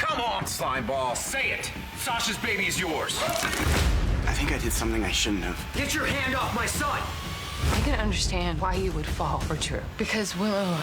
Come on, Slimeball, say it. Sasha's baby is yours. I think I did something I shouldn't have. Get your hand off my son! I can understand why you would fall for Drew. Because Willow,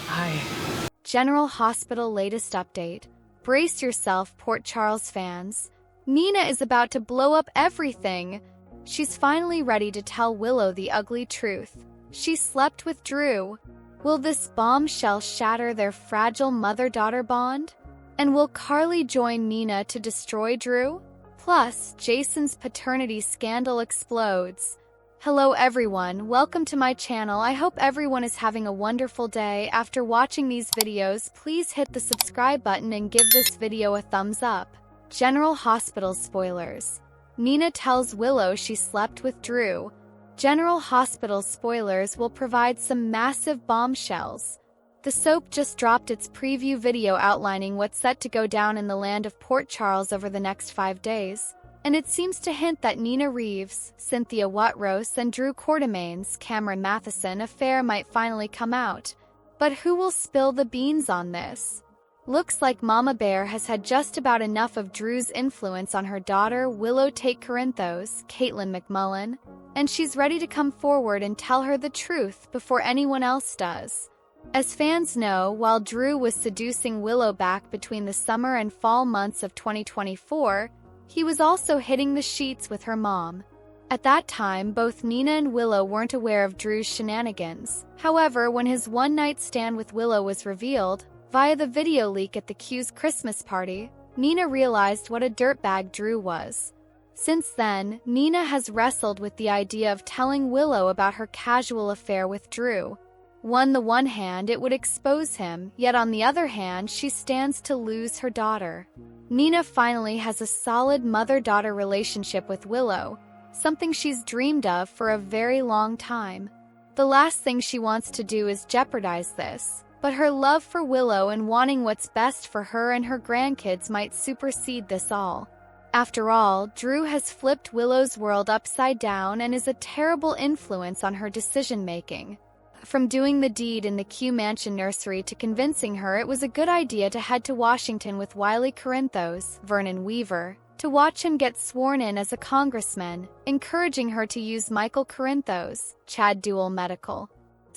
General Hospital latest update. Brace yourself, Port Charles fans. Nina is about to blow up everything. She's finally ready to tell Willow the ugly truth. She slept with Drew. Will this bombshell shatter their fragile mother-daughter bond? And will Carly join Nina to destroy Drew? Plus, Jason's paternity scandal explodes. Hello everyone, welcome to my channel. I hope everyone is having a wonderful day. After watching these videos, please hit the subscribe button and give this video a thumbs up. General Hospital spoilers. Nina tells Willow she slept with Drew. General Hospital spoilers will provide some massive bombshells. The soap just dropped its preview video outlining what's set to go down in the land of Port Charles over the next 5 days. And it seems to hint that Nina Reeves, Cynthia Watrous, and Drew Quartermain's Cameron Matheson affair might finally come out. But who will spill the beans on this? Looks like Mama Bear has had just about enough of Drew's influence on her daughter, Willow Tate Corinthos, Caitlin McMullen, and she's ready to come forward and tell her the truth before anyone else does. As fans know, while Drew was seducing Willow back between the summer and fall months of 2024, he was also hitting the sheets with her mom. At that time, both Nina and Willow weren't aware of Drew's shenanigans. However, when his one-night stand with Willow was revealed, via the video leak at the Q's Christmas party, Nina realized what a dirtbag Drew was. Since then, Nina has wrestled with the idea of telling Willow about her casual affair with Drew. On the one hand, it would expose him, yet on the other hand, she stands to lose her daughter. Nina finally has a solid mother-daughter relationship with Willow, something she's dreamed of for a very long time. The last thing she wants to do is jeopardize this, but her love for Willow and wanting what's best for her and her grandkids might supersede this all. After all, Drew has flipped Willow's world upside down and is a terrible influence on her decision-making. From doing the deed in the Q Mansion nursery to convincing her it was a good idea to head to Washington with Wiley Corinthos, Vernon Weaver, to watch him get sworn in as a congressman, encouraging her to use Michael Corinthos, Chad Duell Medical,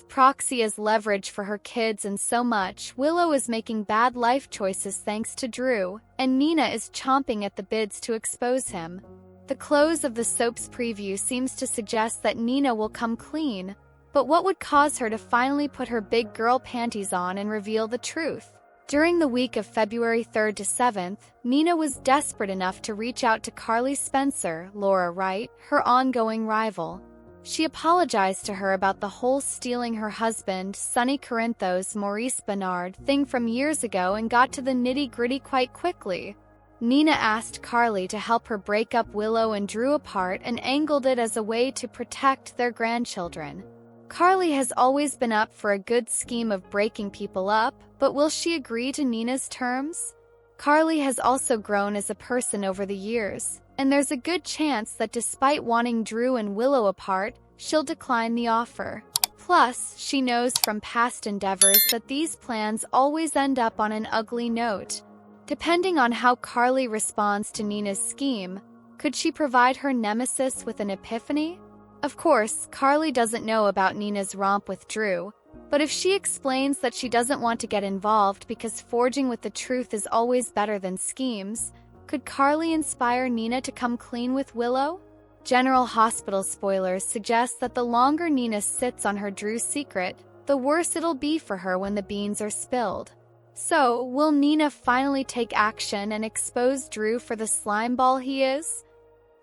proxy as leverage for her kids, and so much. Willow is making bad life choices thanks to Drew, and Nina is chomping at the bits to expose him. The close of the soap's preview seems to suggest that Nina will come clean. But what would cause her to finally put her big girl panties on and reveal the truth? During the week of February 3rd to 7th, Nina was desperate enough to reach out to Carly Spencer, Laura Wright, her ongoing rival. She apologized to her about the whole stealing her husband, Sonny Corinthos, Maurice Bernard thing from years ago and got to the nitty-gritty quite quickly. Nina asked Carly to help her break up Willow and Drew apart and angled it as a way to protect their grandchildren. Carly has always been up for a good scheme of breaking people up, but will she agree to Nina's terms? Carly has also grown as a person over the years, and there's a good chance that despite wanting Drew and Willow apart, she'll decline the offer. Plus, she knows from past endeavors that these plans always end up on an ugly note. Depending on how Carly responds to Nina's scheme, could she provide her nemesis with an epiphany? Of course, Carly doesn't know about Nina's romp with Drew, but if she explains that she doesn't want to get involved because forging with the truth is always better than schemes, could Carly inspire Nina to come clean with Willow? General Hospital spoilers suggest that the longer Nina sits on her Drew secret, the worse it'll be for her when the beans are spilled. So, will Nina finally take action and expose Drew for the slimeball he is?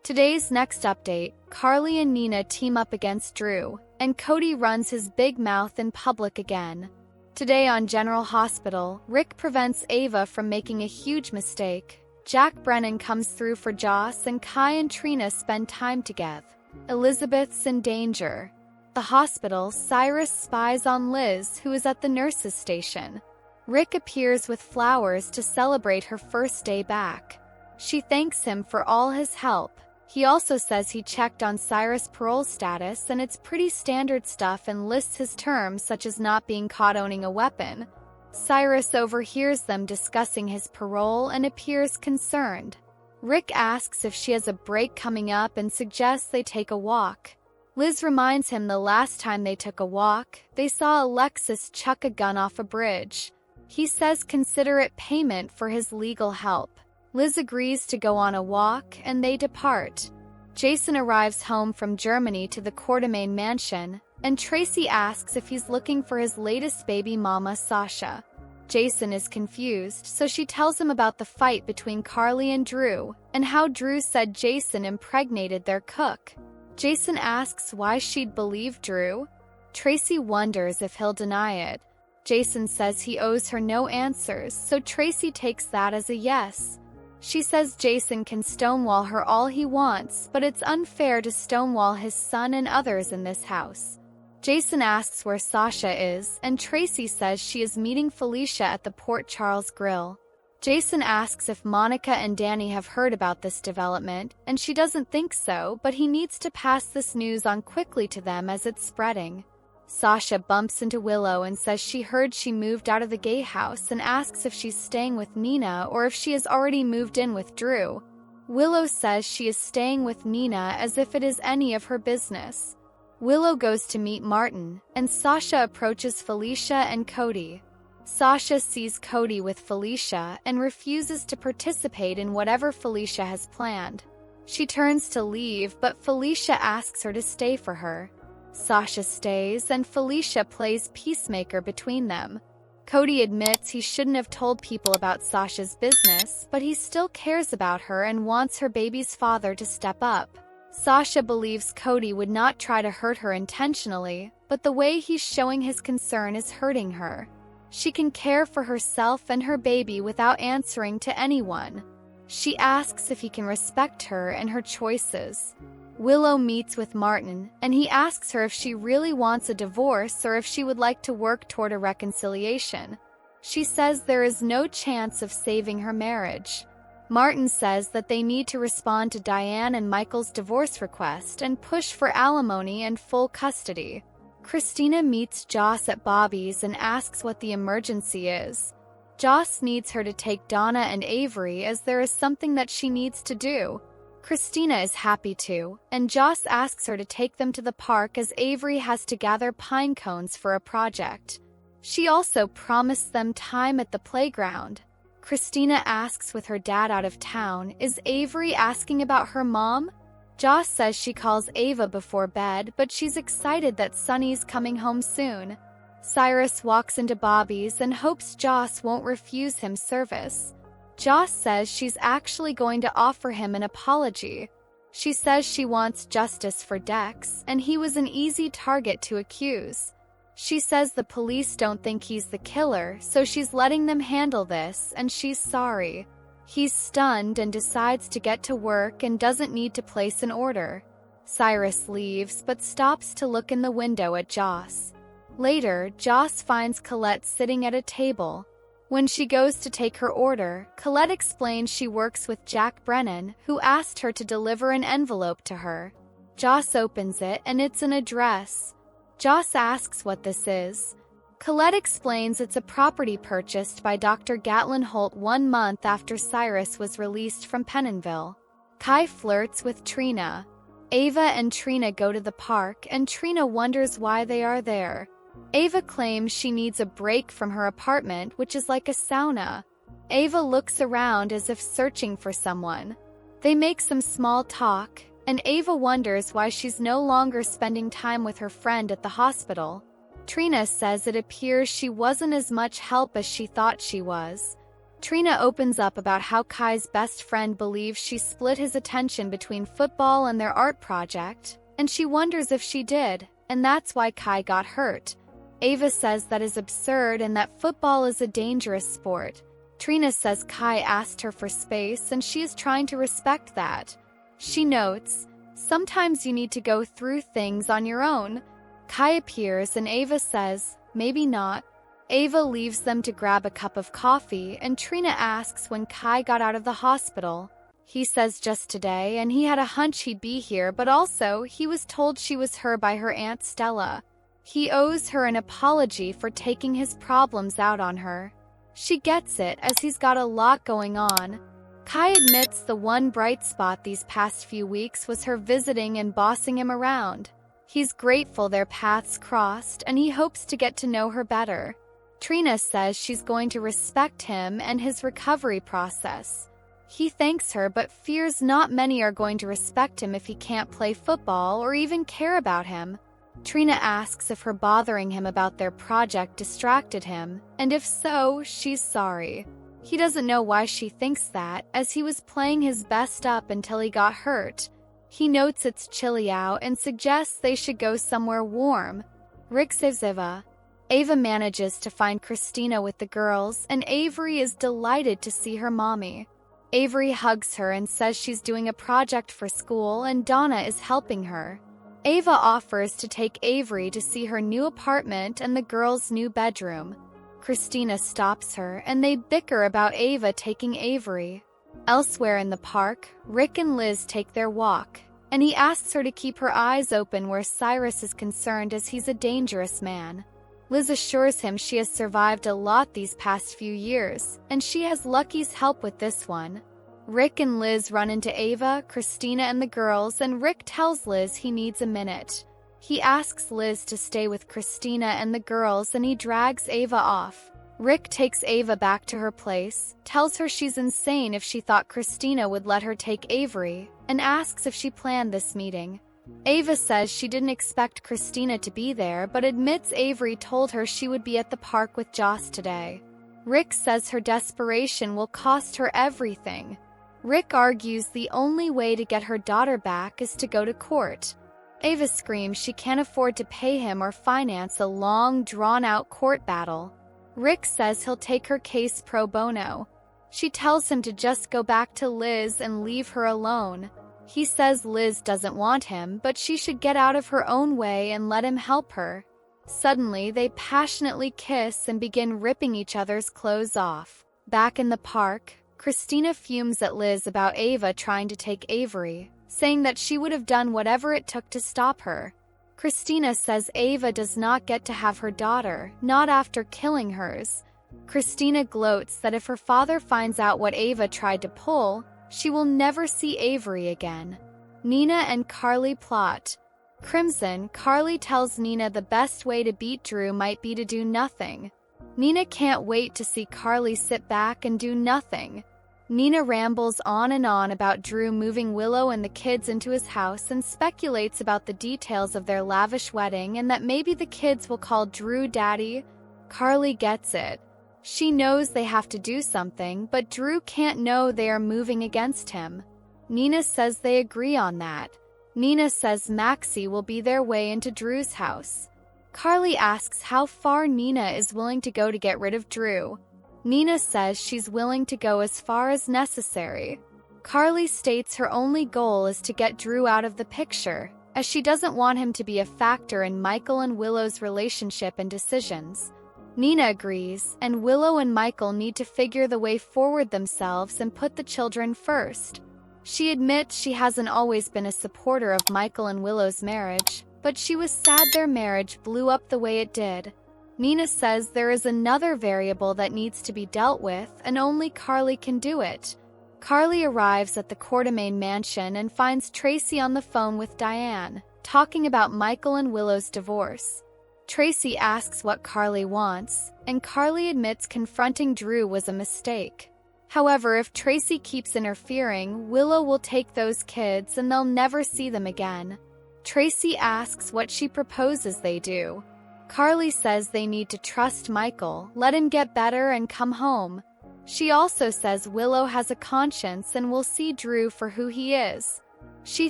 Today's next update, Carly and Nina team up against Drew, and Cody runs his big mouth in public again. Today on General Hospital, Rick prevents Ava from making a huge mistake. Jack Brennan comes through for Joss, and Kai and Trina spend time together. Elizabeth's in danger. The hospital, Cyrus spies on Liz, who is at the nurse's station. Rick appears with flowers to celebrate her first day back. She thanks him for all his help. He also says he checked on Cyrus' parole status and it's pretty standard stuff and lists his terms such as not being caught owning a weapon. Cyrus overhears them discussing his parole and appears concerned. Rick asks if she has a break coming up and suggests they take a walk. Liz reminds him the last time they took a walk, they saw Alexis chuck a gun off a bridge. He says consider it payment for his legal help. Liz agrees to go on a walk, and they depart. Jason arrives home from Germany to the Quartermain mansion, and Tracy asks if he's looking for his latest baby mama, Sasha. Jason is confused, so she tells him about the fight between Carly and Drew, and how Drew said Jason impregnated their cook. Jason asks why she'd believe Drew. Tracy wonders if he'll deny it. Jason says he owes her no answers, so Tracy takes that as a yes. She says Jason can stonewall her all he wants, but it's unfair to stonewall his son and others in this house. Jason asks where Sasha is, and Tracy says she is meeting Felicia at the Port Charles Grill. Jason asks if Monica and Danny have heard about this development, and she doesn't think so, but he needs to pass this news on quickly to them as it's spreading. Sasha bumps into Willow and says she heard she moved out of the gay house and asks if she's staying with Nina or if she has already moved in with Drew. Willow says she is staying with Nina as if it is any of her business. Willow goes to meet Martin, and Sasha approaches Felicia and Cody. Sasha sees Cody with Felicia and refuses to participate in whatever Felicia has planned. She turns to leave, but Felicia asks her to stay for her. Sasha stays, and Felicia plays peacemaker between them. Cody admits he shouldn't have told people about Sasha's business, but he still cares about her and wants her baby's father to step up. Sasha believes Cody would not try to hurt her intentionally, but the way he's showing his concern is hurting her. She can care for herself and her baby without answering to anyone. She asks if he can respect her and her choices. Willow meets with Martin, and he asks her if she really wants a divorce or if she would like to work toward a reconciliation. She says there is no chance of saving her marriage. Martin says that they need to respond to Diane and Michael's divorce request and push for alimony and full custody. Christina meets Joss at Bobby's and asks what the emergency is. Joss needs her to take Donna and Avery as there is something that she needs to do. Christina is happy to, and Joss asks her to take them to the park as Avery has to gather pine cones for a project. She also promised them time at the playground. Christina asks with her dad out of town, is Avery asking about her mom? Joss says she calls Ava before bed, but she's excited that Sonny's coming home soon. Cyrus walks into Bobby's and hopes Joss won't refuse him service. Joss says she's actually going to offer him an apology. She says she wants justice for Dex, and he was an easy target to accuse. She says the police don't think he's the killer, so she's letting them handle this, and she's sorry. He's stunned and decides to get to work and doesn't need to place an order. Cyrus leaves, but stops to look in the window at Joss. Later, Joss finds Colette sitting at a table. When she goes to take her order, Colette explains she works with Jack Brennan, who asked her to deliver an envelope to her. Joss opens it, and it's an address. Joss asks what this is. Colette explains it's a property purchased by Dr. Gatlin Holt 1 month after Cyrus was released from Pennonville. Kai flirts with Trina. Ava and Trina go to the park, and Trina wonders why they are there. Ava claims she needs a break from her apartment, which is like a sauna. Ava looks around as if searching for someone. They make some small talk, and Ava wonders why she's no longer spending time with her friend at the hospital. Trina says it appears she wasn't as much help as she thought she was. Trina opens up about how Kai's best friend believes she split his attention between football and their art project, and she wonders if she did, and that's why Kai got hurt. Ava says that is absurd and that football is a dangerous sport. Trina says Kai asked her for space and she is trying to respect that. She notes, sometimes you need to go through things on your own. Kai appears and Ava says, maybe not. Ava leaves them to grab a cup of coffee and Trina asks when Kai got out of the hospital. He says just today and he had a hunch he'd be here, but also he was told she was her by her Aunt Stella. He owes her an apology for taking his problems out on her. She gets it, as he's got a lot going on. Kai admits the one bright spot these past few weeks was her visiting and bossing him around. He's grateful their paths crossed, and he hopes to get to know her better. Trina says she's going to respect him and his recovery process. He thanks her but fears not many are going to respect him if he can't play football or even care about him. Trina asks if her bothering him about their project distracted him, and if so, she's sorry. He doesn't know why she thinks that, as he was playing his best up until he got hurt. He notes it's chilly out and suggests they should go somewhere warm. Rick saves Eva. Ava manages to find Christina with the girls, and Avery is delighted to see her mommy. Avery hugs her and says she's doing a project for school and Donna is helping her. Ava offers to take Avery to see her new apartment and the girls' new bedroom. Christina stops her and they bicker about Ava taking Avery. Elsewhere in the park, Rick and Liz take their walk, and he asks her to keep her eyes open where Cyrus is concerned as he's a dangerous man. Liz assures him she has survived a lot these past few years, and she has Lucky's help with this one. Rick and Liz run into Ava, Christina, and the girls, and Rick tells Liz he needs a minute. He asks Liz to stay with Christina and the girls, and he drags Ava off. Rick takes Ava back to her place, tells her she's insane if she thought Christina would let her take Avery, and asks if she planned this meeting. Ava says she didn't expect Christina to be there, but admits Avery told her she would be at the park with Joss today. Rick says her desperation will cost her everything. Rick argues the only way to get her daughter back is to go to court. Ava screams she can't afford to pay him or finance a long, drawn-out court battle. Rick says he'll take her case pro bono. She tells him to just go back to Liz and leave her alone. He says Liz doesn't want him, but she should get out of her own way and let him help her. Suddenly, they passionately kiss and begin ripping each other's clothes off. Back in the park, Christina fumes at Liz about Ava trying to take Avery, saying that she would have done whatever it took to stop her. Christina says Ava does not get to have her daughter, not after killing hers. Christina gloats that if her father finds out what Ava tried to pull, she will never see Avery again. Nina and Carly plot. Crimson, Carly tells Nina the best way to beat Drew might be to do nothing. Nina can't wait to see Carly sit back and do nothing. Nina rambles on and on about Drew moving Willow and the kids into his house and speculates about the details of their lavish wedding and that maybe the kids will call Drew Daddy. Carly gets it. She knows they have to do something, but Drew can't know they are moving against him. Nina says they agree on that. Nina says Maxie will be their way into Drew's house. Carly asks how far Nina is willing to go to get rid of Drew. Nina says she's willing to go as far as necessary. Carly states her only goal is to get Drew out of the picture, as she doesn't want him to be a factor in Michael and Willow's relationship and decisions. Nina agrees, and Willow and Michael need to figure the way forward themselves and put the children first. She admits she hasn't always been a supporter of Michael and Willow's marriage, but she was sad their marriage blew up the way it did. Nina says there is another variable that needs to be dealt with, and only Carly can do it. Carly arrives at the Quartermain mansion and finds Tracy on the phone with Diane, talking about Michael and Willow's divorce. Tracy asks what Carly wants, and Carly admits confronting Drew was a mistake. However, if Tracy keeps interfering, Willow will take those kids and they'll never see them again. Tracy asks what she proposes they do. Carly says they need to trust Michael, let him get better and come home. She also says Willow has a conscience and will see Drew for who he is. She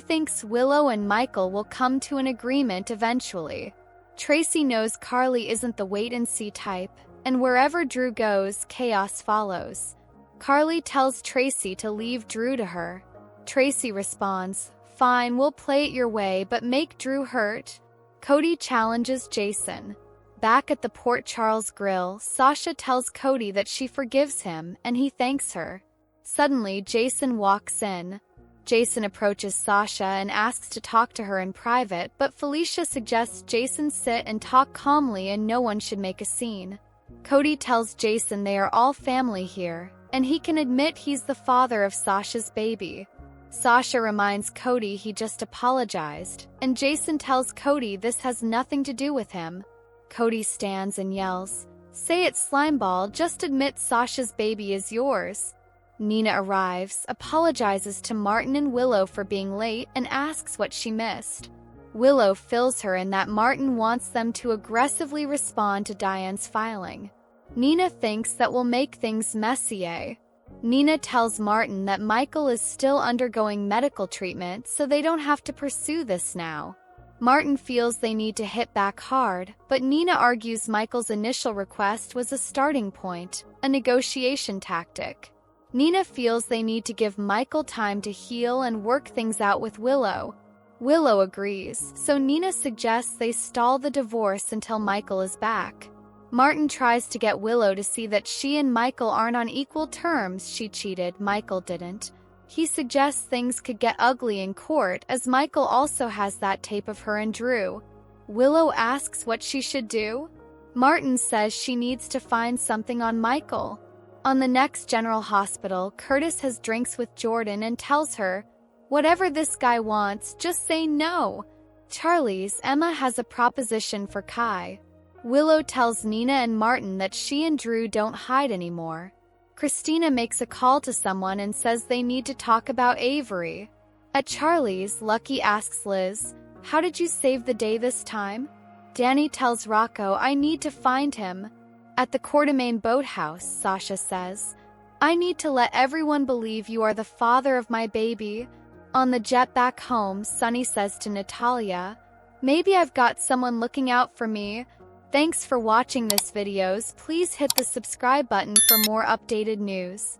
thinks Willow and Michael will come to an agreement eventually. Tracy knows Carly isn't the wait-and-see type, and wherever Drew goes, chaos follows. Carly tells Tracy to leave Drew to her. Tracy responds, "Fine, we'll play it your way, but make Drew hurt." Cody challenges Jason. Back at the Port Charles Grill, Sasha tells Cody that she forgives him, and he thanks her. Suddenly, Jason walks in. Jason approaches Sasha and asks to talk to her in private, but Felicia suggests Jason sit and talk calmly and no one should make a scene. Cody tells Jason they are all family here, and he can admit he's the father of Sasha's baby. Sasha reminds Cody he just apologized, and Jason tells Cody this has nothing to do with him. Cody stands and yells, "Say it, Slimeball, just admit Sasha's baby is yours." Nina arrives, apologizes to Martin and Willow for being late, and asks what she missed. Willow fills her in that Martin wants them to aggressively respond to Diane's filing. Nina thinks that will make things messy. Nina tells Martin that Michael is still undergoing medical treatment, so they don't have to pursue this now. Martin feels they need to hit back hard, but Nina argues Michael's initial request was a starting point, a negotiation tactic. Nina feels they need to give Michael time to heal and work things out with Willow. Willow agrees, so Nina suggests they stall the divorce until Michael is back. Martin tries to get Willow to see that she and Michael aren't on equal terms. She cheated, Michael didn't. He suggests things could get ugly in court, as Michael also has that tape of her and Drew. Willow asks what she should do. Martin says she needs to find something on Michael. On the next General Hospital, Curtis has drinks with Jordan and tells her, "Whatever this guy wants, just say no." Charlie's Emma has a proposition for Kai. Willow tells Nina and Martin that she and Drew don't hide anymore. Christina makes a call to someone and says they need to talk about Avery. At Charlie's, Lucky asks Liz, "How did you save the day this time?" Danny tells Rocco, "I need to find him." At the Quartermain boathouse, Sasha says, "I need to let everyone believe you are the father of my baby." On the jet back home, Sunny says to Natalia, "Maybe I've got someone looking out for me." Thanks for watching this videos. Please hit the subscribe button for more updated news.